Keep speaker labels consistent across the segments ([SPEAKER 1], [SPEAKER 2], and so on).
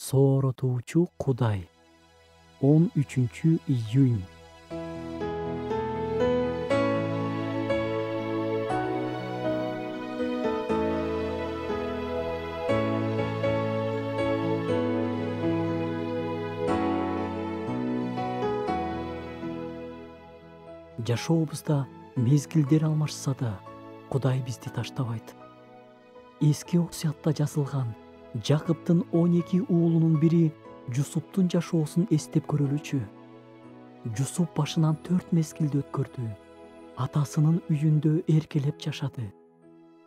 [SPEAKER 1] Сооротуучу Кудай. 13-июнь. Жашообузда мезгилдер алмашса да, Кудай бизди таштабайт. Эски Осуятта жазылган Жакыптын 12 уулунун бири Жусуптун жашоосун эстеп көрөлүчү. Жусуп башынан 4 мезгилди өткөрдү. Атасынын үйүндө эркелеп жашады.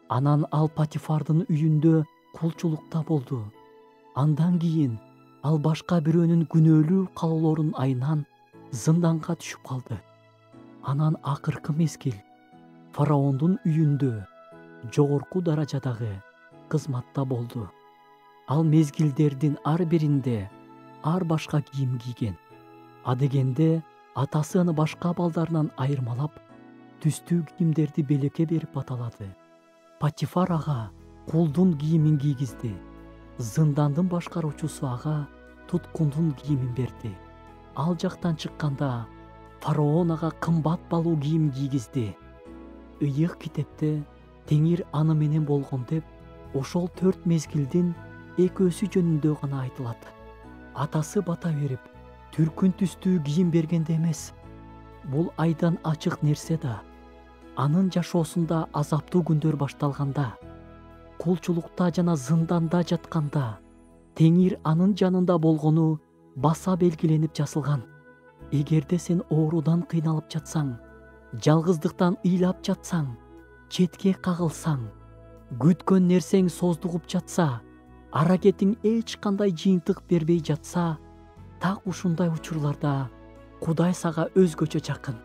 [SPEAKER 1] Анан ал Патифардын үйүндө кулчулукта болду. Андан кийин ал башка бирөөнүн күнөөлүү каалоолорунун айынан зынданга түшүп калды. Анан акыркы мезгил фараондун үйүндө жогорку даражадагы кызматта болду. Ал мезгилдердин ар биринде ар башка кийим кийген. Адегенде атасы аны башка балдарынан айырмалап, түстүү кийимдерди белекке берип аталады. Патифар ага кулдун кийимин кийгизди. Зындандын башкаруучусу ага туткундун кийимин берди. Ал жактан чыкканда фараон ага кымбат балуу кийим кийгизди. Ыйык китепте Теңир аны менен болгон деп ошол 4 мезгилдин экөөсү жөнүндө гана айтылат. Атасы бата берип, түркүн түстүү кийим бергенде эмес. Бул айдан ачык нерсе да. Анын жашоосунда азаптуу күндөр башталганда, кулчулукта жана зынданда жатканда, Теңир анын жанында болгону баса белгиленип жазылган. Эгерде сен оорудан кыйналып жатсаң, жалгыздыктан ыйлап жатсаң, четке кагылсаң, күткөн нерсең создугуп жатса, аракетиң эч кандай жыйынтык бербей жатса, так ушундай учурларда Кудай сага өзгөчө жакын.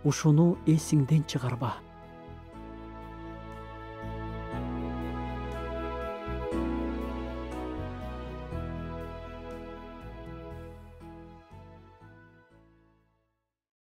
[SPEAKER 1] Ушуну эсиңден чыгарба.